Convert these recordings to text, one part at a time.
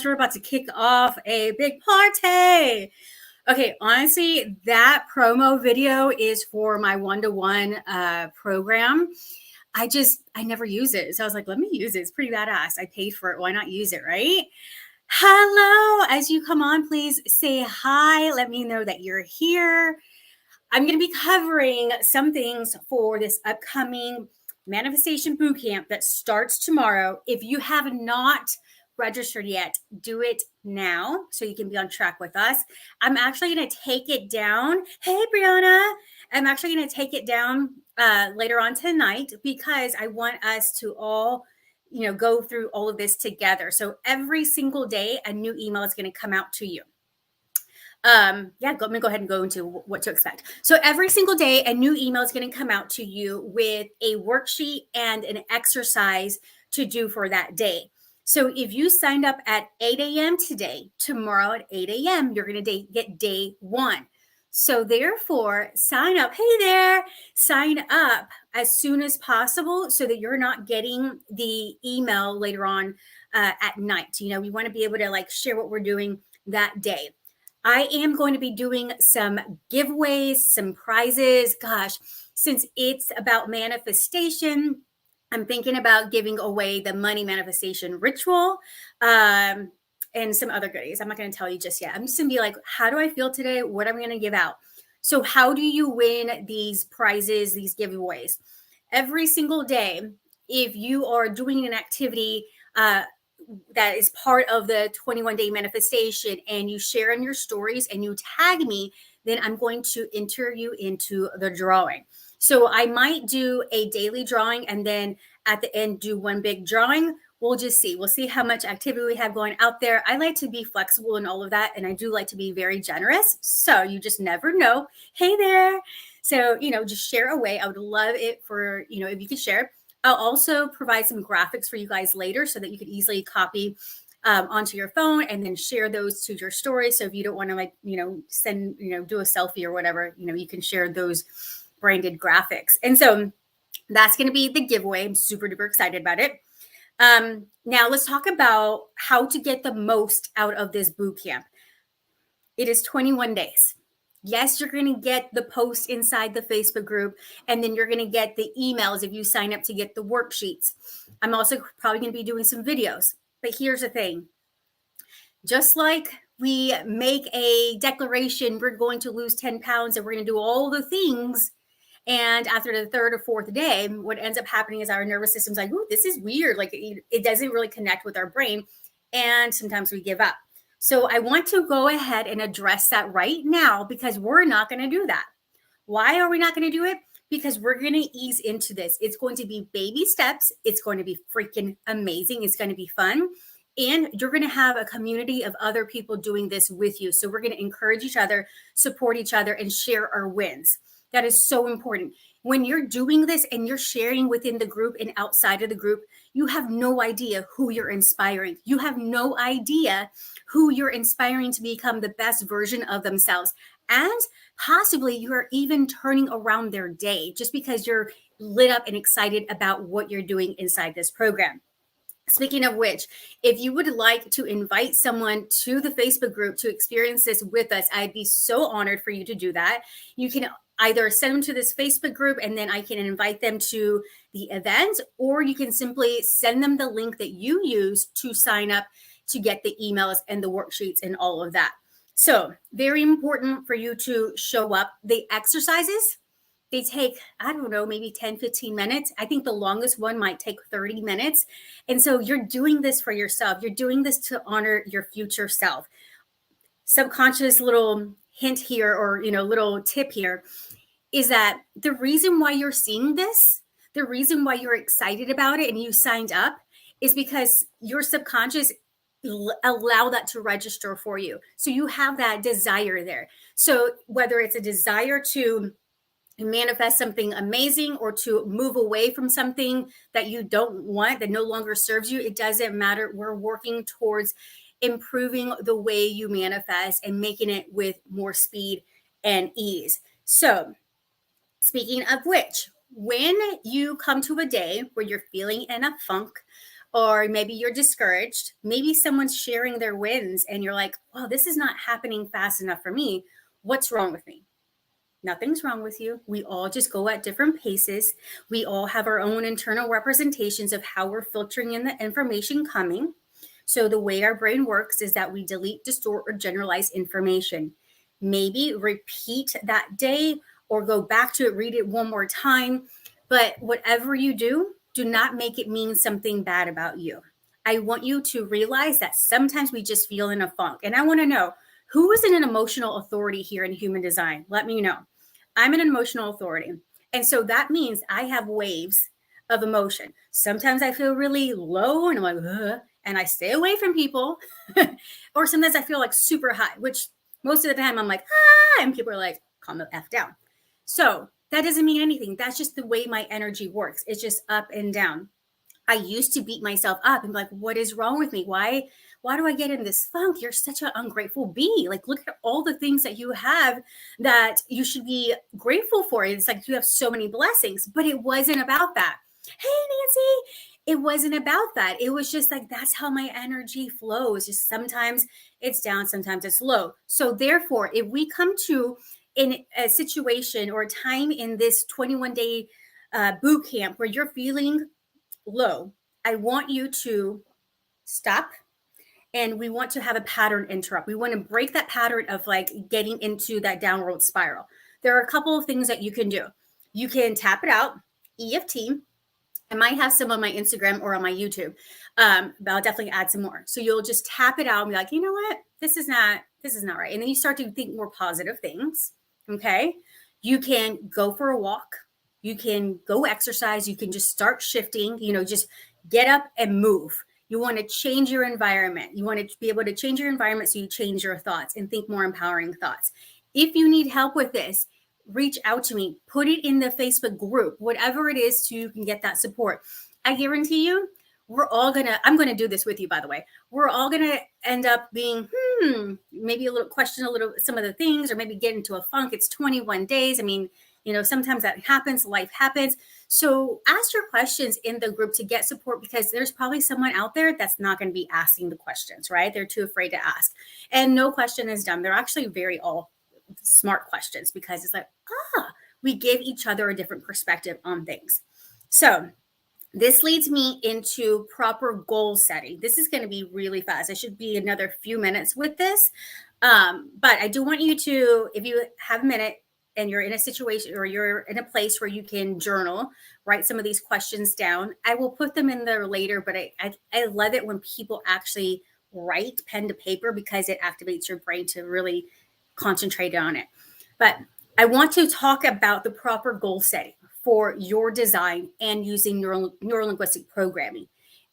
we're about to kick off a big party. Okay, honestly, that promo video is for my one-to-one program. I never use it. So I was like, let me use it. It's pretty badass. I paid for it. Why not use it, right? Hello. As you come on, please say hi. Let me know that you're here. I'm going to be covering some things for this upcoming Manifestation Bootcamp that starts tomorrow. If you have not registered yet, do it now so you can be on track with us. I'm actually going to take it down. Hey, Brianna. I'm actually going to take it down later on tonight because I want us to all go through all of this together. So every single day, a new email is going to come out to you. I'm going to go ahead and go into what to expect. So every single day, a new email is going to come out to you with a worksheet and an exercise to do for that day. So if you signed up at 8 a.m. today, tomorrow at 8 a.m., you're going to get day one. So therefore, sign up. Hey there, sign up as soon as possible so that you're not getting the email later on at night. We want to be able to share what we're doing that day. I am going to be doing some giveaways, some prizes. Gosh, since it's about manifestation, I'm thinking about giving away the money manifestation ritual and some other goodies. I'm not going to tell you just yet. I'm just going to be like, how do I feel today? What am I going to give out? So how do you win these prizes, these giveaways? Every single day, if you are doing an activity that is part of the 21-day manifestation and you share in your stories and you tag me, then I'm going to enter you into the drawing. So I might do a daily drawing and then at the end do one big drawing. We'll just see. We'll see how much activity we have going out there. I like to be flexible in all of that. And I do like to be very generous. So you just never know. Hey there. So, just share away. I would love it for, if you could share. I'll also provide some graphics for you guys later so that you could easily copy onto your phone and then share those to your story. So if you don't want to send, do a selfie or whatever, you can share those branded graphics. And so that's going to be the giveaway. I'm super duper excited about it. Now let's talk about how to get the most out of this boot camp. It is 21 days. Yes, you're going to get the post inside the Facebook group, and then you're going to get the emails if you sign up to get the worksheets. I'm also probably going to be doing some videos. But here's the thing. Just like we make a declaration, we're going to lose 10 pounds and we're going to do all the things. And after the third or fourth day, what ends up happening is our nervous system's like, ooh, this is weird. It doesn't really connect with our brain. And sometimes we give up. So I want to go ahead and address that right now because we're not going to do that. Why are we not going to do it? Because we're going to ease into this. It's going to be baby steps. It's going to be freaking amazing. It's going to be fun. And you're going to have a community of other people doing this with you. So we're going to encourage each other, support each other, and share our wins. That is so important. When you're doing this and you're sharing within the group and outside of the group, you have no idea who you're inspiring. You have no idea who you're inspiring to become the best version of themselves. And possibly you are even turning around their day just because you're lit up and excited about what you're doing inside this program. Speaking of which, if you would like to invite someone to the Facebook group to experience this with us, I'd be so honored for you to do that. You can either send them to this Facebook group and then I can invite them to the event, or you can simply send them the link that you use to sign up to get the emails and the worksheets and all of that. So very important for you to show up. The exercises, they take, I don't know, maybe 10, 15 minutes. I think the longest one might take 30 minutes. And so you're doing this for yourself. You're doing this to honor your future self. Subconscious little hint here or, little tip here is that the reason why you're seeing this, the reason why you're excited about it and you signed up is because your subconscious allow that to register for you. So you have that desire there. So whether it's a desire to manifest something amazing or to move away from something that you don't want, that no longer serves you, it doesn't matter. We're working towards improving the way you manifest and making it with more speed and ease. So speaking of which, when you come to a day where you're feeling in a funk or maybe you're discouraged. Maybe someone's sharing their wins and you're like, well, this is not happening fast enough for me. What's wrong with me? Nothing's wrong with you. We all just go at different paces. We all have our own internal representations of how we're filtering in the information coming. So the way our brain works is that we delete, distort, or generalize information. Maybe repeat that day or go back to it, read it one more time. But whatever you do, do not make it mean something bad about you. I want you to realize that sometimes we just feel in a funk. And I want to know, who is an emotional authority here in human design? Let me know. I'm an emotional authority. And so that means I have waves of emotion. Sometimes I feel really low and I'm like, ugh, and I stay away from people. Or sometimes I feel like super high, which most of the time I'm like, ah, and people are like, calm the F down. So that doesn't mean anything. That's just the way my energy works. It's just up and down. I used to beat myself up and be like, what is wrong with me? Why do I get in this funk? You're such an ungrateful bee. Like, look at all the things that you have that you should be grateful for. It's like you have so many blessings, but it wasn't about that. Hey, Nancy, it wasn't about that. It was just like, that's how my energy flows. Just sometimes it's down, sometimes it's low. So therefore, if we come to in a situation or a time in this 21-day boot camp where you're feeling low, I want you to stop, and we want to have a pattern interrupt. We want to break that pattern of like getting into that downward spiral. There are a couple of things that you can do. You can tap it out, EFT. I might have some on my Instagram or on my YouTube, but I'll definitely add some more. So you'll just tap it out and be like, you know what, this is not right. And then you start to think more positive things. Okay. You can go for a walk. You can go exercise. You can just start shifting, just get up and move. You want to change your environment. You want to be able to change your environment so you change your thoughts and think more empowering thoughts. If you need help with this, reach out to me, put it in the Facebook group, whatever it is, so you can get that support. I guarantee you, I'm going to do this with you, by the way. We're all going to end up being, maybe question some of the things, or maybe get into a funk. It's 21 days. I mean, sometimes that happens, life happens. So ask your questions in the group to get support, because there's probably someone out there that's not going to be asking the questions, right? They're too afraid to ask. And no question is dumb. They're actually very all smart questions, because it's like, we give each other a different perspective on things. So this leads me into proper goal setting. This is going to be really fast. I should be another few minutes with this. But I do want you to, if you have a minute and you're in a situation or you're in a place where you can journal, write some of these questions down. I will put them in there later, but I love it when people actually write pen to paper, because it activates your brain to really concentrate on it. But I want to talk about the proper goal setting for your design and using neuro-linguistic programming.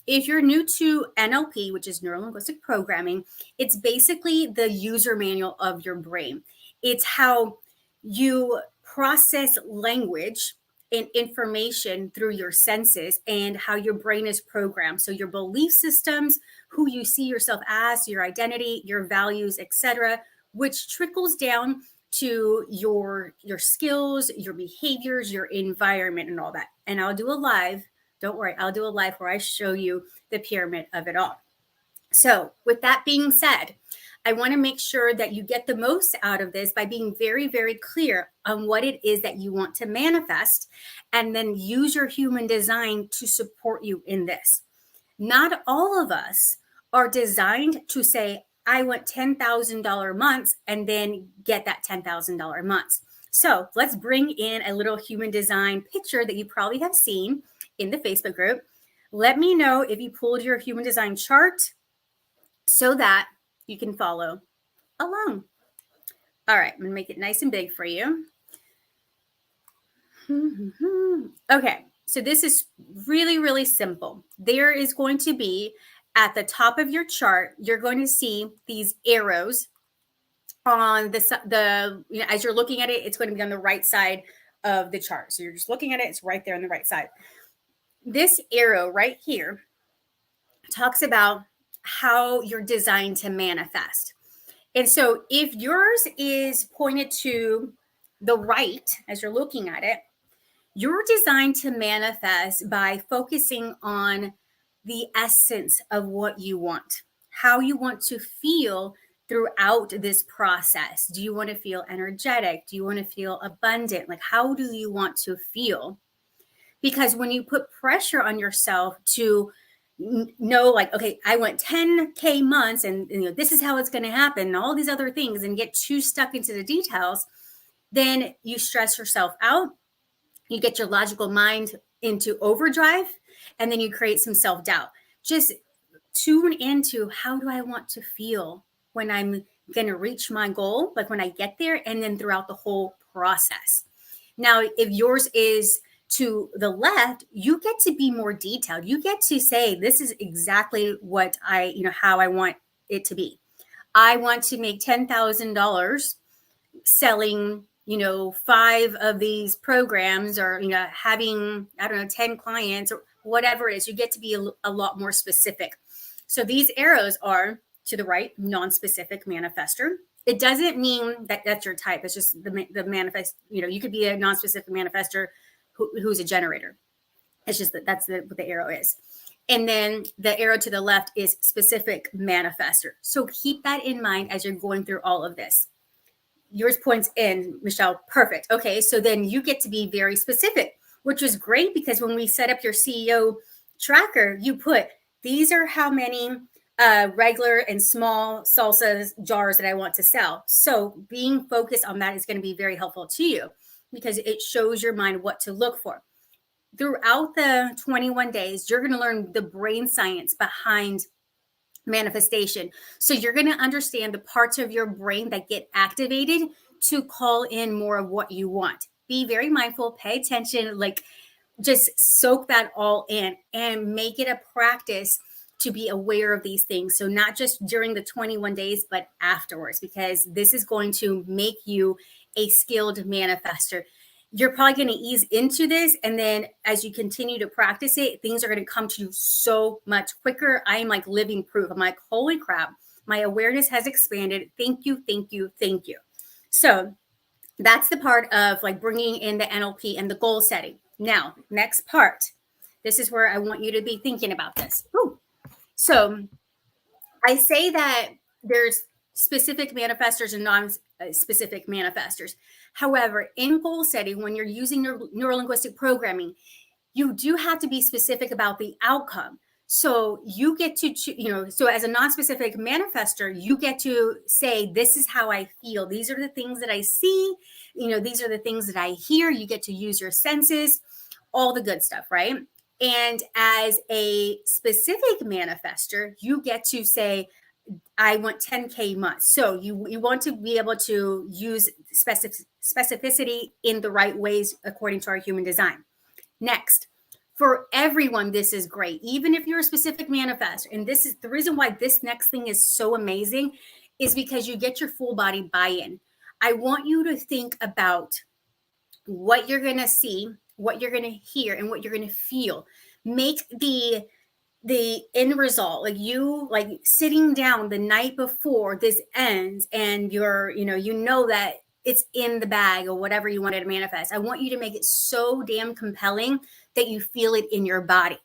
If you're new to NLP, which is neuro-linguistic programming, it's basically the user manual of your brain. It's how you process language and information through your senses and how your brain is programmed. So your belief systems, who you see yourself as, your identity, your values, etc., which trickles down to your skills, your behaviors, your environment, and all that. And I'll do a live, don't worry, I'll do a live where I show you the pyramid of it all. So with that being said, I want to make sure that you get the most out of this by being very, very clear on what it is that you want to manifest, and then use your human design to support you in this. Not all of us are designed to say, I want $10,000 months and then get that $10,000 months. So let's bring in a little human design picture that you probably have seen in the Facebook group. Let me know if you pulled your human design chart so that you can follow along. All right, I'm going to make it nice and big for you. Okay, so this is really, really simple. There is going to be at the top of your chart, you're going to see these arrows on as you're looking at it, it's going to be on the right side of the chart. So you're just looking at it, it's right there on the right side. This arrow right here talks about how you're designed to manifest. And so if yours is pointed to the right, as you're looking at it, you're designed to manifest by focusing on the essence of what you want, how you want to feel throughout this process. Do you want to feel energetic? Do you want to feel abundant? Like, how do you want to feel? Because when you put pressure on yourself to know, like, okay, I want 10K months and this is how it's going to happen and all these other things, and get too stuck into the details, then you stress yourself out. You get your logical mind into overdrive, and then you create some self-doubt. Just tune into, how do I want to feel when I'm going to reach my goal, like when I get there, and then throughout the whole process. Now, if yours is to the left, you get to be more detailed. You get to say, this is exactly what how I want it to be. I want to make $10,000 selling 5 of these programs, or having, I don't know, 10 clients, or whatever it is. You get to be a lot more specific. So these arrows are to the right, non-specific manifester. It doesn't mean that that's your type. It's just the manifest. You could be a non-specific manifester who's a generator. It's just that's what the arrow is. And then the arrow to the left is specific manifester. So keep that in mind as you're going through all of this. Yours points in, Michelle. Perfect. Okay, so then you get to be very specific, which is great, because when we set up your CEO tracker, you put, these are how many regular and small salsa jars that I want to sell. So being focused on that is going to be very helpful to you, because it shows your mind what to look for. Throughout the 21 days, you're going to learn the brain science behind manifestation. So you're going to understand the parts of your brain that get activated to call in more of what you want. Be very mindful, pay attention, like just soak that all in and make it a practice to be aware of these things. So not just during the 21 days, but afterwards, because this is going to make you a skilled manifester. You're probably going to ease into this, and then as you continue to practice it, things are going to come to you so much quicker. I am like living proof. I'm like, holy crap, my awareness has expanded. Thank you, thank you, thank you. So that's the part of like bringing in the NLP and the goal setting. Now, next part. This is where I want you to be thinking about this. Ooh. So I say that there's specific manifestors and non-specific manifestors. However, in goal setting, when you're using neuro-linguistic programming, you do have to be specific about the outcome. So you get to, so as a non-specific manifester, you get to say, this is how I feel. These are the things that I see. These are the things that I hear. You get to use your senses, all the good stuff, right? And as a specific manifester, you get to say, I want 10K months. So you want to be able to use specificity in the right ways according to our human design. Next, for everyone, this is great. Even if you're a specific manifestor, and this is the reason why this next thing is so amazing, is because you get your full body buy-in. I want you to think about what you're going to see, what you're going to hear, and what you're going to feel. Make the end result, like you sitting down the night before this ends, and you're that it's in the bag or whatever you wanted to manifest. I want you to make it so damn compelling that you feel it in your body.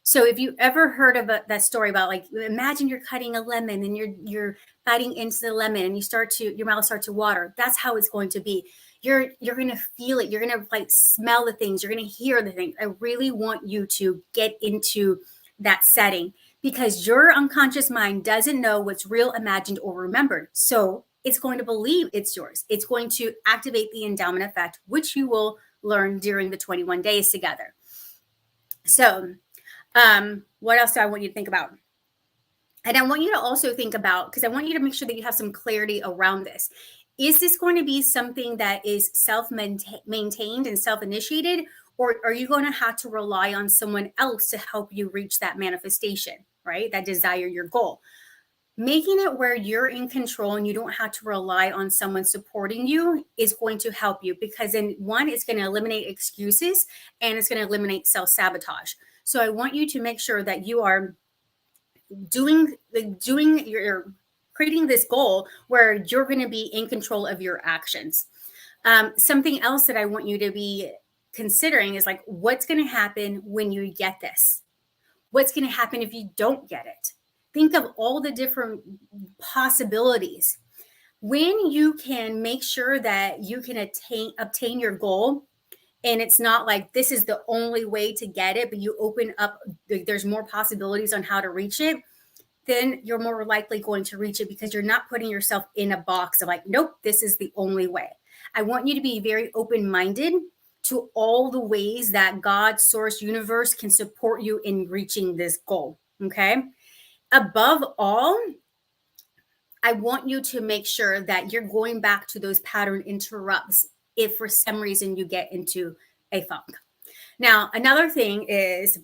So if you ever heard of that story about, like, imagine you're cutting a lemon and you're biting into the lemon and your mouth starts to water. That's how it's going to be. You're going to feel it. You're going to smell the things. You're going to hear the things. I really want you to get into that setting, because your unconscious mind doesn't know what's real, imagined, or remembered. So it's going to believe it's yours. It's going to activate the endowment effect, which you will learn during the 21 days together. So what else do I want you to think about? And I want you to also think about, because I want you to make sure that you have some clarity around this. Is this going to be something that is self-maintained and self-initiated, or are you going to have to rely on someone else to help you reach that manifestation, right? That desire, your goal. Making it where you're in control and you don't have to rely on someone supporting you is going to help you, because then one, it's going to eliminate excuses and it's going to eliminate self-sabotage. So I want you to make sure that you are creating this goal where you're going to be in control of your actions. Something else that I want you to be considering is, like, what's going to happen when you get this? What's going to happen if you don't get it? Think of all the different possibilities. When you can make sure that you can obtain your goal, and it's not like this is the only way to get it, but you open up, there's more possibilities on how to reach it, then you're more likely going to reach it because you're not putting yourself in a box of like, nope, this is the only way. I want you to be very open-minded to all the ways that God, source, universe can support you in reaching this goal. Okay. Above all, I want you to make sure that you're going back to those pattern interrupts if for some reason you get into a funk. Now, another thing is,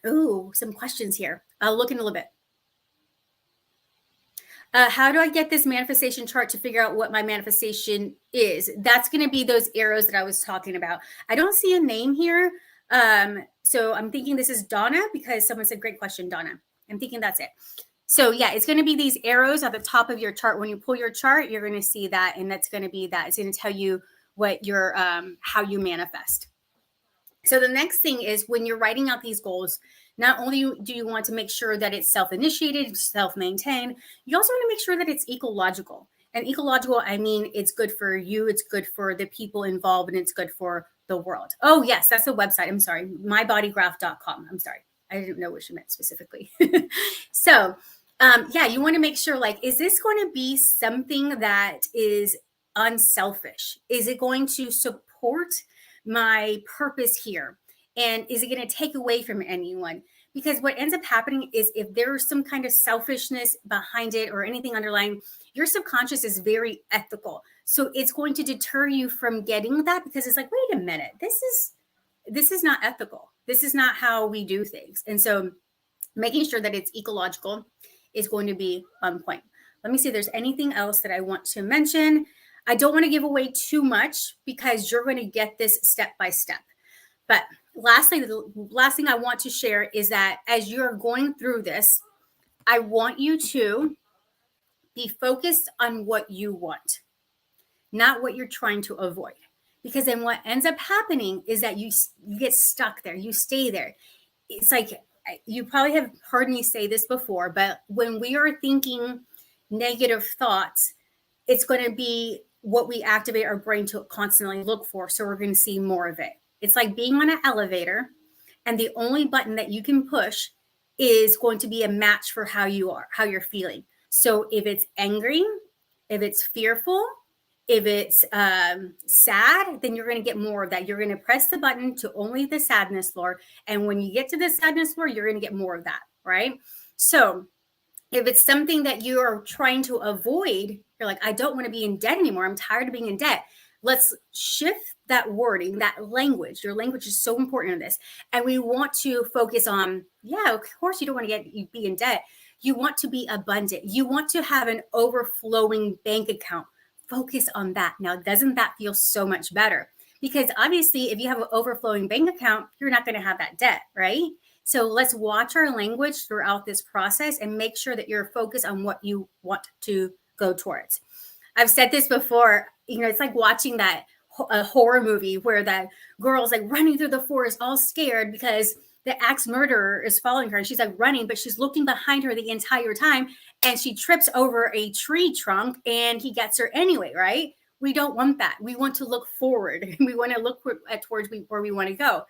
some questions here. I'll look in a little bit. How do I get this manifestation chart to figure out what my manifestation is? That's going to be those arrows that I was talking about. I don't see a name here. So I'm thinking this is Donna because someone said, great question, Donna. I'm thinking that's it. So yeah, it's going to be these arrows at the top of your chart. When you pull your chart, you're going to see that. And that's going to be that. It's going to tell you what your, how you manifest. So the next thing is when you're writing out these goals, not only do you want to make sure that it's self-initiated, self-maintained, you also want to make sure that it's ecological. And ecological, I mean, it's good for you, it's good for the people involved, and it's good for the world. Oh, yes, that's a website. I'm sorry, mybodygraph.com. I'm sorry. I didn't know what she meant specifically. So, yeah, you want to make sure, like, is this going to be something that is unselfish? Is it going to support my purpose here? And is it going to take away from anyone? Because what ends up happening is if there's some kind of selfishness behind it or anything underlying, your subconscious is very ethical. So it's going to deter you from getting that because it's like, wait a minute, this is not ethical. This is not how we do things. And so making sure that it's ecological is going to be on point. Let me see if there's anything else that I want to mention. I don't want to give away too much because you're going to get this step by step. But lastly, the last thing I want to share is that as you're going through this, I want you to be focused on what you want, not what you're trying to avoid. Because then what ends up happening is that you get stuck there. You stay there. It's like, you probably have heard me say this before, but when we are thinking negative thoughts, it's going to be what we activate our brain to constantly look for. So we're going to see more of it. It's like being on an elevator and the only button that you can push is going to be a match for how you are, how you're feeling. So if it's angry, if it's fearful, if it's sad, then you're going to get more of that. You're going to press the button to only the sadness floor. And when you get to the sadness floor, you're going to get more of that, right? So if it's something that you are trying to avoid, you're like, I don't want to be in debt anymore. I'm tired of being in debt. Let's shift that wording, that language. Your language is so important in this. And we want to focus on, yeah, of course you don't want to be in debt. You want to be abundant. You want to have an overflowing bank account. Focus on that. Now, doesn't that feel so much better? Because obviously, if you have an overflowing bank account, you're not going to have that debt, right? So let's watch our language throughout this process and make sure that you're focused on what you want to go towards. I've said this before, it's like watching a horror movie where that girl's like running through the forest all scared because the axe murderer is following her and she's like running, but she's looking behind her the entire time and she trips over a tree trunk and he gets her anyway, right? We don't want that. We want to look forward. We want to look towards where we want to go.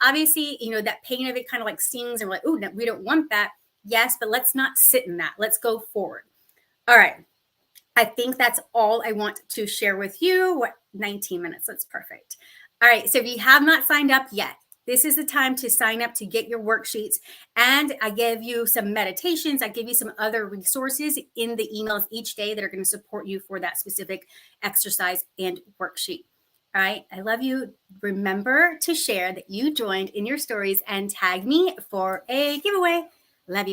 Obviously, that pain of it kind of like stings and we're like, oh, no, we don't want that. Yes, but let's not sit in that. Let's go forward. All right. I think that's all I want to share with you. 19 minutes. That's perfect. All right. So if you have not signed up yet, this is the time to sign up to get your worksheets. And I give you some meditations. I give you some other resources in the emails each day that are going to support you for that specific exercise and worksheet. All right. I love you. Remember to share that you joined in your stories and tag me for a giveaway.